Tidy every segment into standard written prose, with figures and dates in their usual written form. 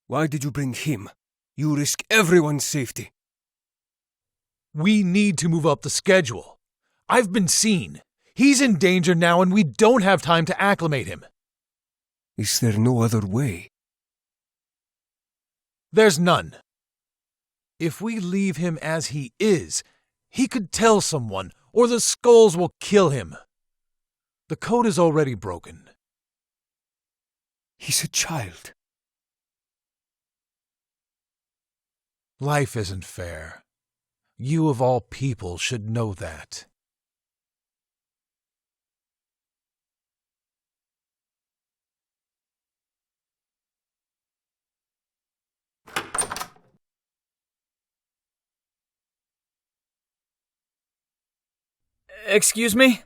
Why did you bring him? You risk everyone's safety. We need to move up the schedule. I've been seen. He's in danger now and we don't have time to acclimate him. Is there no other way? There's none. If we leave him as he is, he could tell someone, or the skulls will kill him. The code is already broken. He's a child. Life isn't fair. You of all people should know that. Excuse me?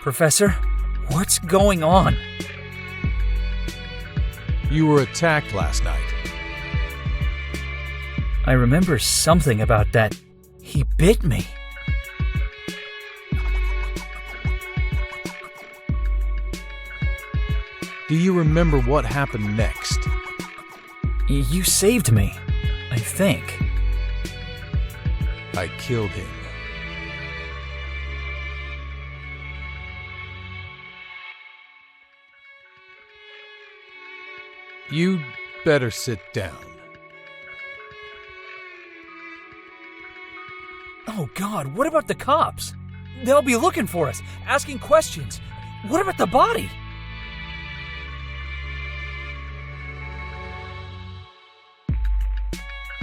Professor, what's going on? You were attacked last night. I remember something about that. He bit me. Do you remember what happened next? You saved me, I think. I killed him. You'd better sit down. Oh God, what about the cops? They'll be looking for us, asking questions. What about the body?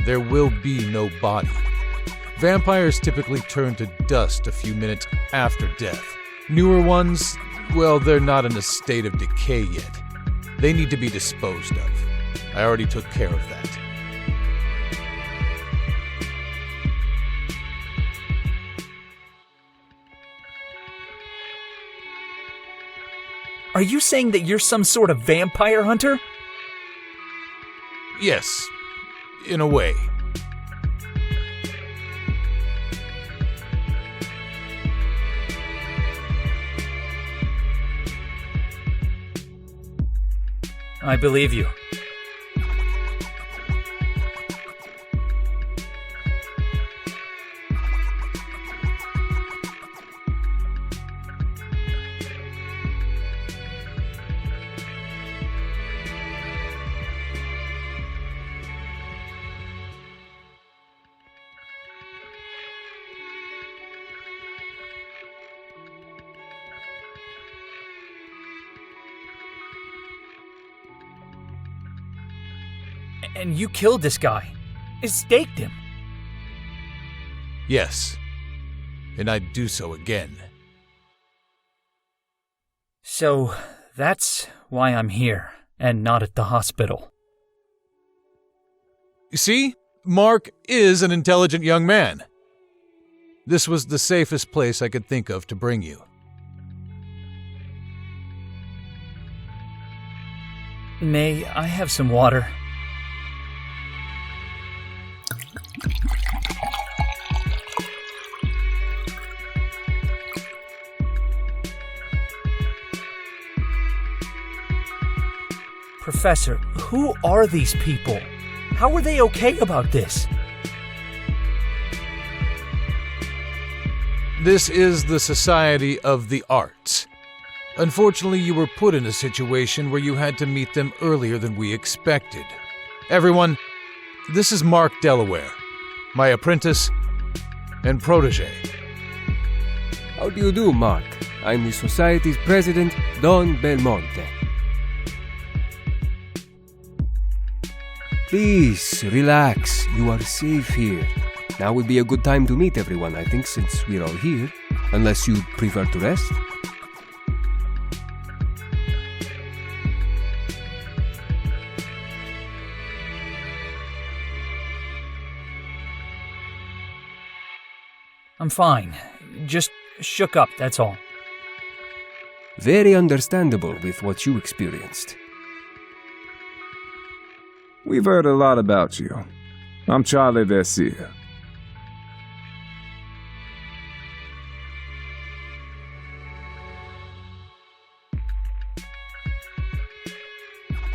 There will be no body. Vampires typically turn to dust a few minutes after death. Newer ones, well, they're not in a state of decay yet. They need to be disposed of. I already took care of that. Are you saying that you're some sort of vampire hunter? Yes, in a way. I believe you. And you killed this guy. Staked him. Yes. And I'd do so again. So, that's why I'm here, and not at the hospital. You see, Mark is an intelligent young man. This was the safest place I could think of to bring you. May I have some water? Professor, who are these people? How are they okay about this? This is the Society of the Arts. Unfortunately, you were put in a situation where you had to meet them earlier than we expected. Everyone, this is Mark Delaware, my apprentice and protege. How do you do, Mark? I'm the Society's president, Don Belmonte. Please, relax. You are safe here. now would be a good time to meet everyone, I think, since we're all here. Unless you prefer to rest. I'm fine. Just shook up, that's all. Very understandable with what you experienced. We've heard a lot about you. I'm Charlie Versier.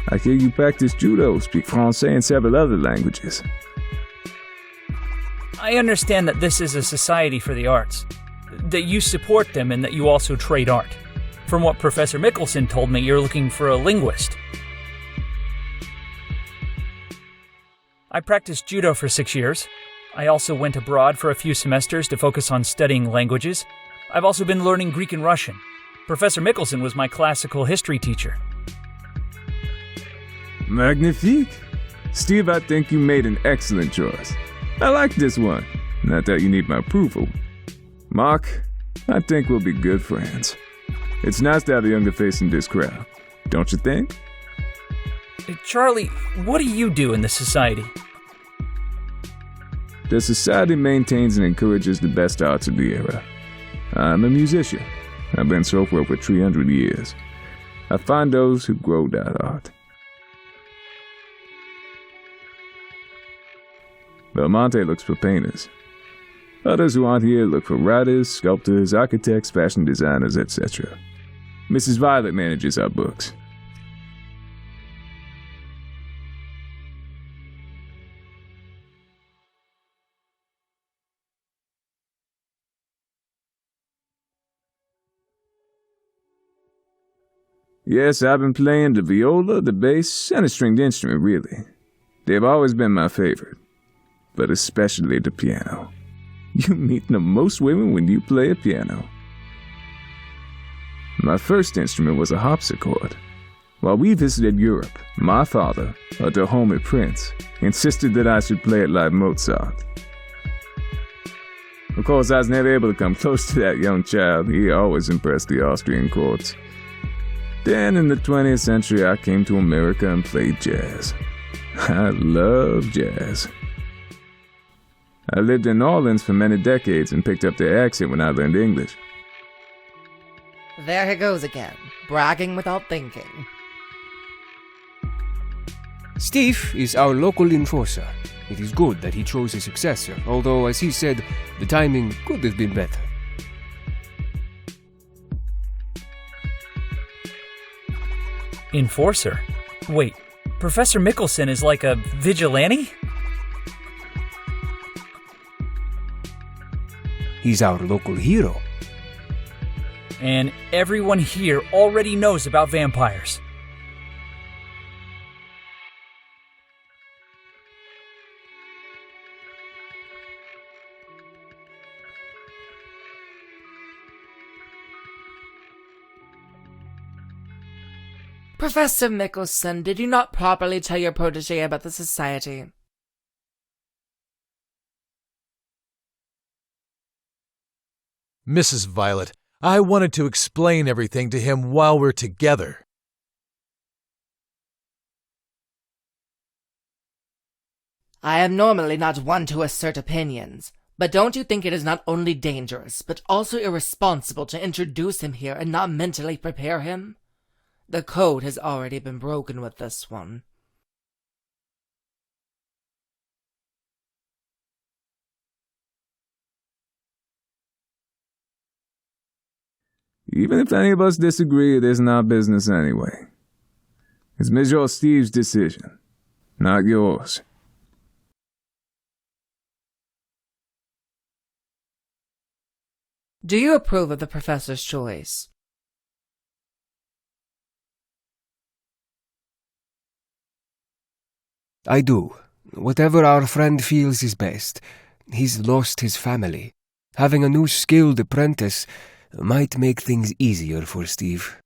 I hear you practice judo, speak Francais and several other languages. I understand that this is a society for the arts, that you support them and that you also trade art. From what Professor Mickelson told me, you're looking for a linguist. I practiced judo for 6 years. I also went abroad for a few semesters to focus on studying languages. I've also been learning Greek and Russian. Professor Mickelson was my classical history teacher. Magnifique. Steve, I think you made an excellent choice. I like this one. Not that you need my approval. Mark, I think we'll be good friends. It's nice to have a younger face in this crowd, don't you think? Charlie, what do you do in the society? The society maintains and encourages the best arts of the era. I'm a musician. I've been so for over 300 years. I find those who grow that art. Belmonte looks for painters. Others who aren't here look for writers, sculptors, architects, fashion designers, etc. Mrs. Violet manages our books. Yes, I've been playing the viola, the bass, and a stringed instrument, really. They've always been my favorite, but especially the piano. You meet the most women when you play a piano. My first instrument was a harpsichord. While we visited Europe, my father, a Dahomey prince, insisted that I should play it like Mozart. Of course, I was never able to come close to that young child. He always impressed the Austrian courts. Then, in the 20th century, I came to America and played jazz. I love jazz. I lived in New Orleans for many decades and picked up their accent when I learned English. There he goes again, bragging without thinking. Steve is our local enforcer. It is good that he chose a successor, although, as he said, the timing could have been better. Enforcer? Wait, Professor Mickelson is like a vigilante? He's our local hero. And everyone here already knows about vampires. Professor Mickelson, did you not properly tell your protege about the society? Mrs. Violet, I wanted to explain everything to him while we're together. I am normally not one to assert opinions, but don't you think it is not only dangerous, but also irresponsible to introduce him here and not mentally prepare him? The code has already been broken with this one. Even if any of us disagree, it isn't our business anyway. It's Major Steve's decision, not yours. Do you approve of the professor's choice? I do. Whatever our friend feels is best. He's lost his family. Having a new skilled apprentice might make things easier for Steve.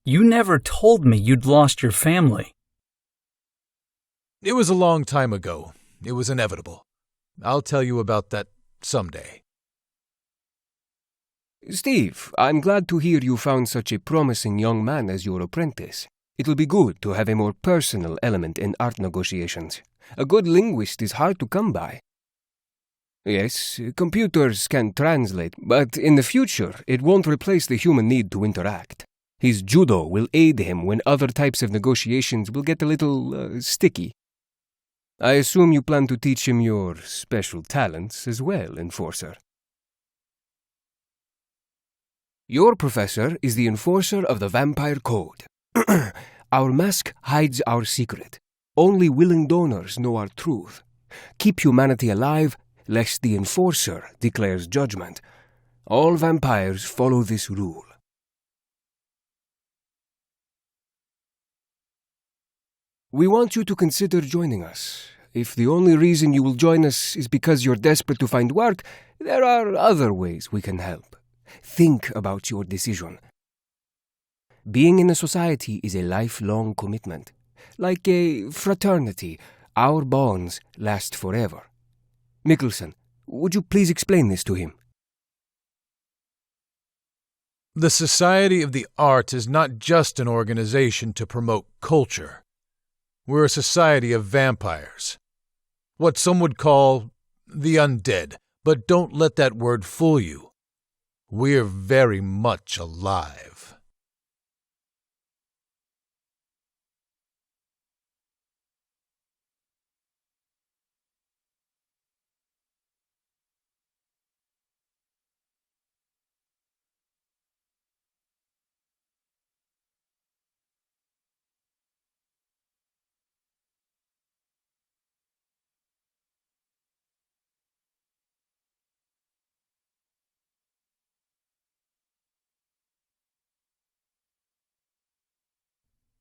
You never told me you'd lost your family. It was a long time ago. It was inevitable. I'll tell you about that someday. Steve, I'm glad to hear you found such a promising young man as your apprentice. It'll be good to have a more personal element in art negotiations. A good linguist is hard to come by. Yes, computers can translate, but in the future, it won't replace the human need to interact. His judo will aid him when other types of negotiations will get a little sticky. I assume you plan to teach him your special talents as well, Enforcer. Your professor is the enforcer of the Vampire Code. Our mask hides our secret. Only willing donors know our truth. Keep humanity alive, lest the enforcer declares judgment. All vampires follow this rule. We want you to consider joining us. If the only reason you will join us is because you're desperate to find work, there are other ways we can help. Think about your decision. Being in a society is a lifelong commitment. Like a fraternity, our bonds last forever. Mickelson, would you please explain this to him? The Society of the Arts is not just an organization to promote culture. We're a society of vampires. What some would call the undead, but don't let that word fool you. We're very much alive.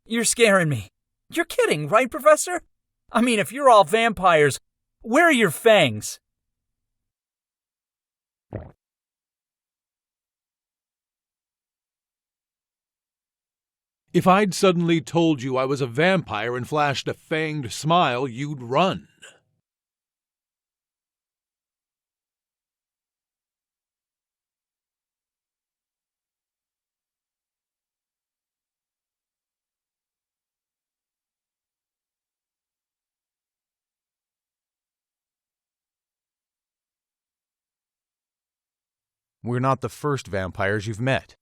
You're scaring me. You're kidding, right, Professor? I mean, if you're all vampires, where are your fangs? If I'd suddenly told you I was a vampire and flashed a fanged smile, you'd run. We're not the first vampires you've met.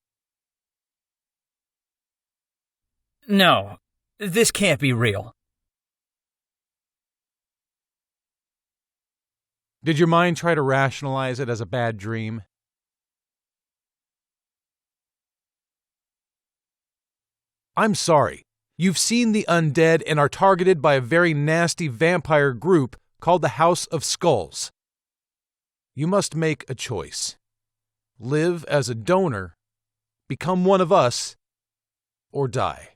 No, this can't be real. Did your mind try to rationalize it as a bad dream? I'm sorry. You've seen the undead and are targeted by a very nasty vampire group called the House of Skulls. You must make a choice. Live as a donor, become one of us, or die.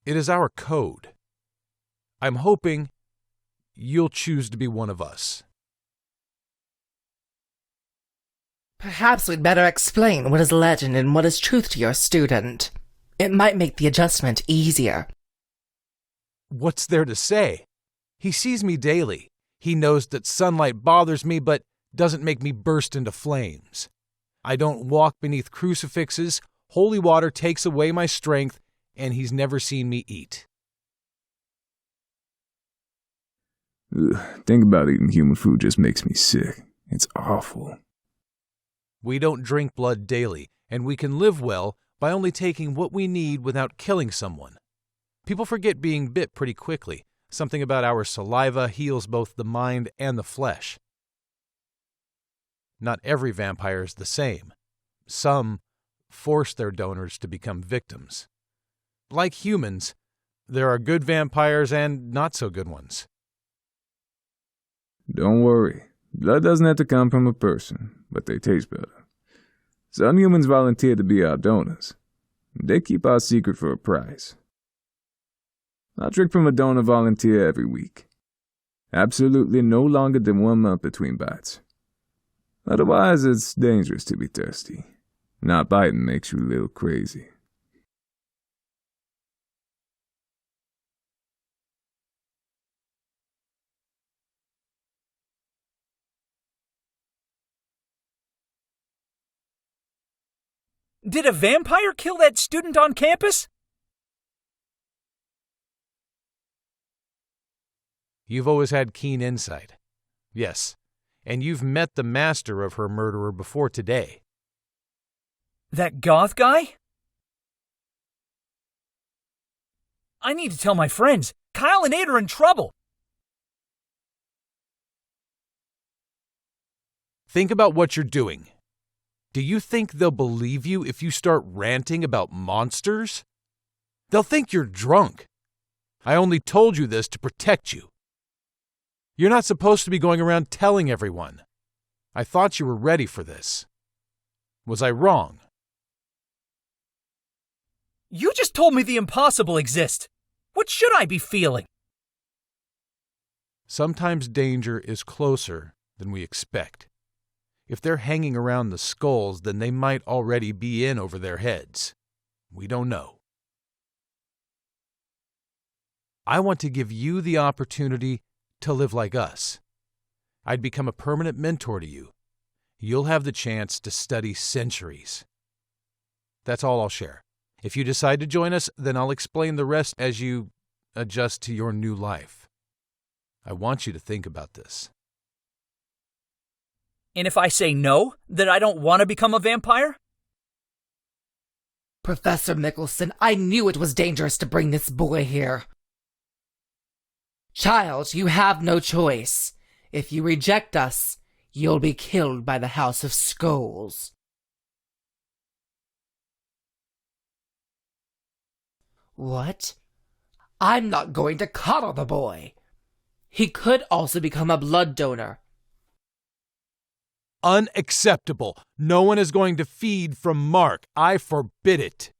It is our code. I'm hoping you'll choose to be one of us. Perhaps we'd better explain what is legend and what is truth to your student. It might make the adjustment easier. What's there to say? He sees me daily. He knows that sunlight bothers me, but doesn't make me burst into flames. I don't walk beneath crucifixes, holy water takes away my strength, and he's never seen me eat. Think about eating human food just makes me sick. It's awful. We don't drink blood daily, and we can live well by only taking what we need without killing someone. People forget being bit pretty quickly. Something about our saliva heals both the mind and the flesh. Not every vampire is the same. Some force their donors to become victims. Like humans, there are good vampires and not so good ones. Don't worry. Blood doesn't have to come from a person, but they taste better. Some humans volunteer to be our donors. They keep our secret for a price. I drink from a donor volunteer every week. Absolutely no longer than 1 month between bites. Otherwise, it's dangerous to be thirsty. Not biting makes you a little crazy. Did a vampire kill that student on campus? You've always had keen insight. Yes, and you've met the master of her murderer before today. That goth guy? I need to tell my friends. Kyle and Nate are in trouble. Think about what you're doing. Do you think they'll believe you if you start ranting about monsters? They'll think you're drunk. I only told you this to protect you. You're not supposed to be going around telling everyone. I thought you were ready for this. Was I wrong? You just told me the impossible exists. What should I be feeling? Sometimes danger is closer than we expect. If they're hanging around the skulls, then they might already be in over their heads. We don't know. I want to give you the opportunity to live like us. I'd become a permanent mentor to you. You'll have the chance to study centuries. That's all I'll share. If you decide to join us, then I'll explain the rest as you adjust to your new life. I want you to think about this. And if I say no, that I don't want to become a vampire? Professor Mickelson, I knew it was dangerous to bring this boy here. Child, you have no choice. If you reject us, you'll be killed by the House of Skulls. What? I'm not going to coddle the boy. He could also become a blood donor. Unacceptable. No one is going to feed from Mark. I forbid it.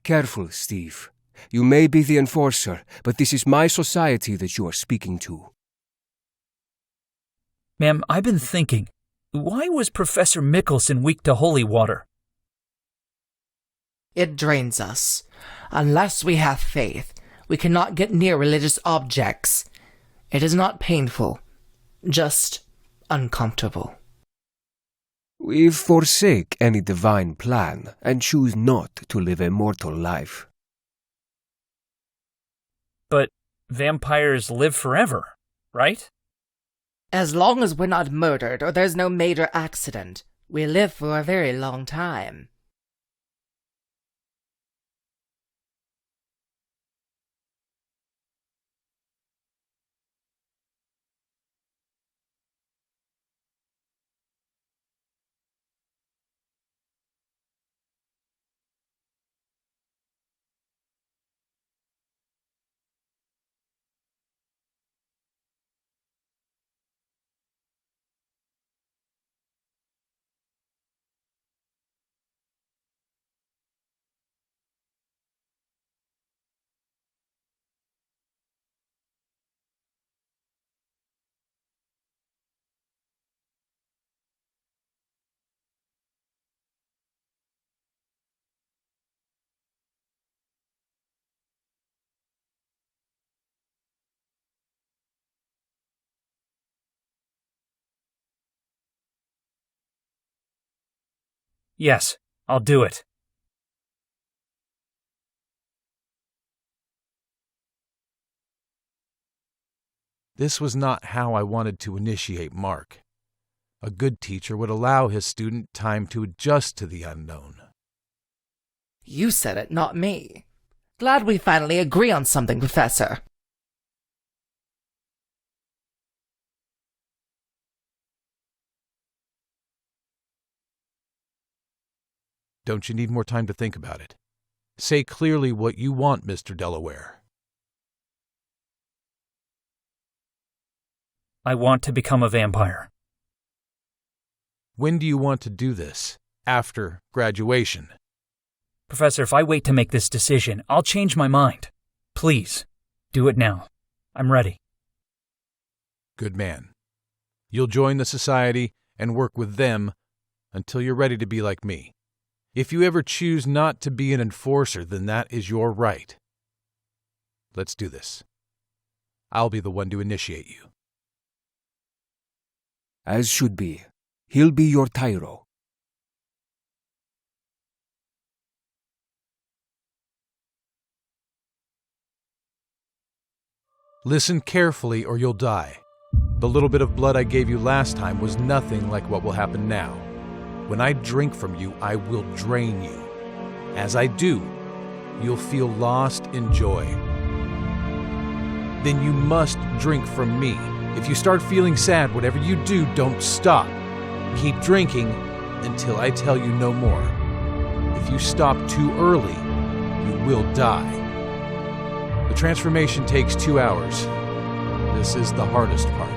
Careful, Steve. You may be the enforcer, but this is my society that you are speaking to. Ma'am, I've been thinking, why was Professor Mickelson weak to holy water? It drains us. Unless we have faith, we cannot get near religious objects. It is not painful, just uncomfortable. We forsake any divine plan and choose not to live a mortal life. But vampires live forever, right? As long as we're not murdered or there's no major accident, we live for a very long time. Yes, I'll do it. This was not how I wanted to initiate Mark. A good teacher would allow his student time to adjust to the unknown. You said it, not me. Glad we finally agree on something, Professor. Don't you need more time to think about it? Say clearly what you want, Mr. Delaware. I want to become a vampire. When do you want to do this? After graduation? Professor, if I wait to make this decision, I'll change my mind. Please, do it now. I'm ready. Good man. You'll join the society and work with them until you're ready to be like me. If you ever choose not to be an enforcer, then that is your right. Let's do this. I'll be the one to initiate you. As should be. He'll be your tyro. Listen carefully or you'll die. The little bit of blood I gave you last time was nothing like what will happen now. When I drink from you, I will drain you. As I do, you'll feel lost in joy. Then you must drink from me. If you start feeling sad, whatever you do, don't stop. Keep drinking until I tell you no more. If you stop too early, you will die. The transformation takes 2 hours. This is the hardest part.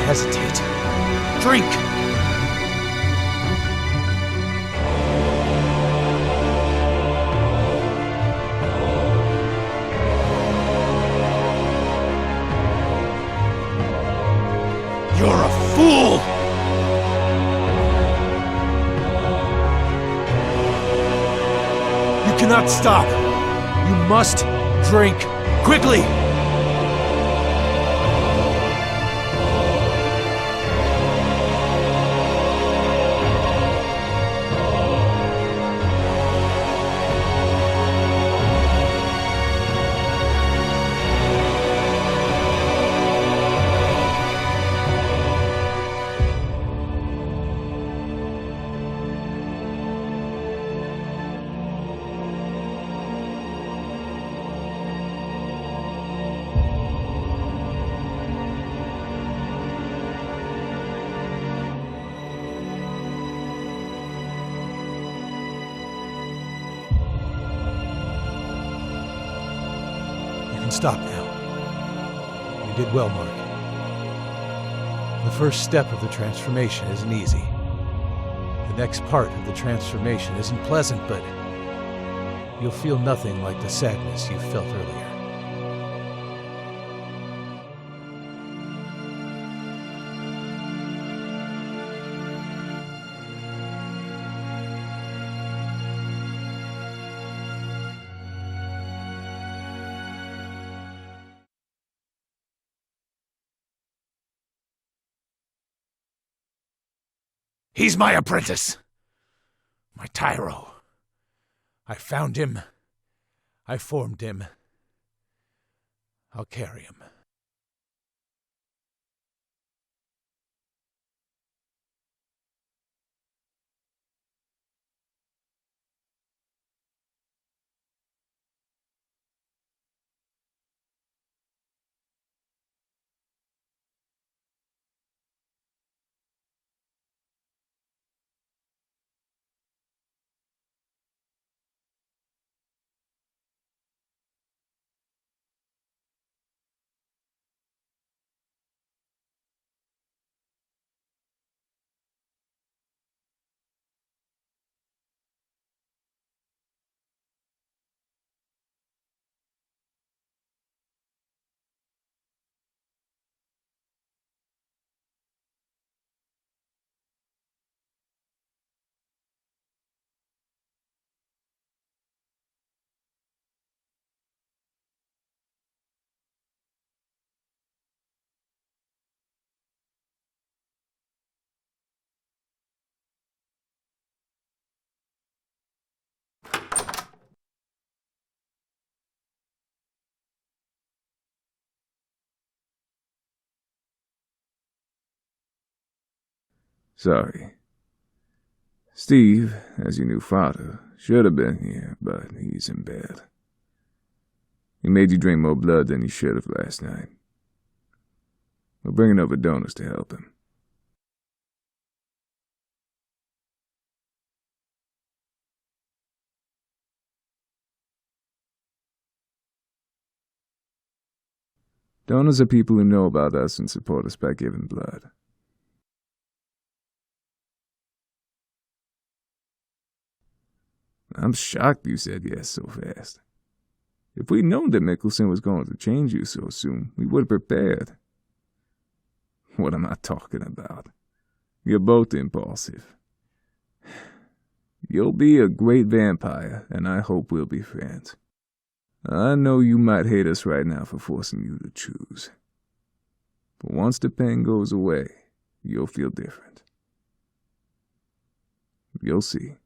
Hesitate. Drink! You're a fool! You cannot stop. You must drink quickly! Stop now. You did well, Mark. The first step of the transformation isn't easy. The next part of the transformation isn't pleasant, but you'll feel nothing like the sadness you felt earlier. He's my apprentice. My tyro. I found him. I formed him. I'll carry him. Sorry. Steve, as your new father, should have been here, but he's in bed. He made you drink more blood than you should have last night. We're bringing over donors to help him. Donors are people who know about us and support us by giving blood. I'm shocked you said yes so fast. If we'd known that Mickelson was going to change you so soon, we would have prepared. What am I talking about? You're both impulsive. You'll be a great vampire, and I hope we'll be friends. I know you might hate us right now for forcing you to choose. But once the pain goes away, you'll feel different. You'll see.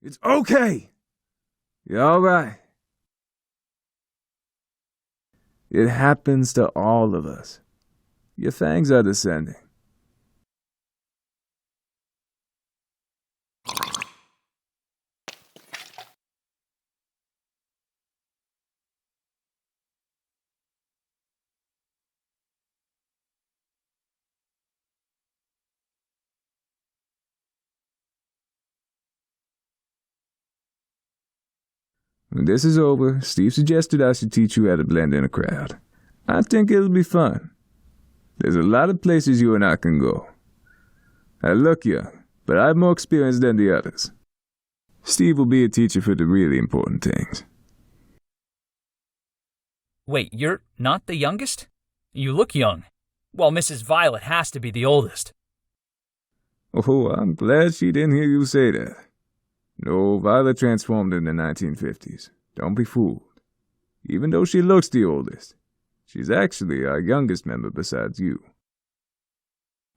It's okay. You're all right. It happens to all of us. Your fangs are descending. When this is over, Steve suggested I should teach you how to blend in a crowd. I think it'll be fun. There's a lot of places you and I can go. I look young, but I have more experience than the others. Steve will be a teacher for the really important things. Wait, you're not the youngest? You look young. Well, Mrs. Violet has to be the oldest. Oh, I'm glad she didn't hear you say that. No, Violet transformed in the 1950s. Don't be fooled. Even though she looks the oldest, she's actually our youngest member besides you.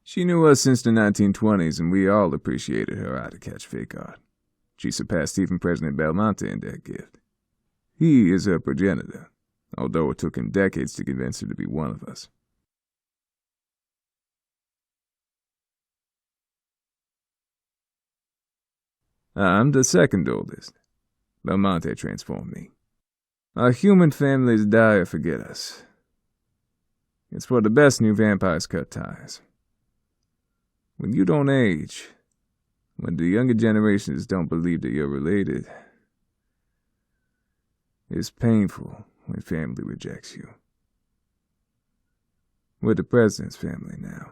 She knew us since the 1920s, and we all appreciated her eye to catch fake art. She surpassed even President Belmonte in that gift. He is her progenitor, although it took him decades to convince her to be one of us. I'm the second oldest. Belmonte transformed me. Our human families die or forget us. It's for the best new vampires cut ties. When you don't age, when the younger generations don't believe that you're related, it's painful when family rejects you. We're the president's family now.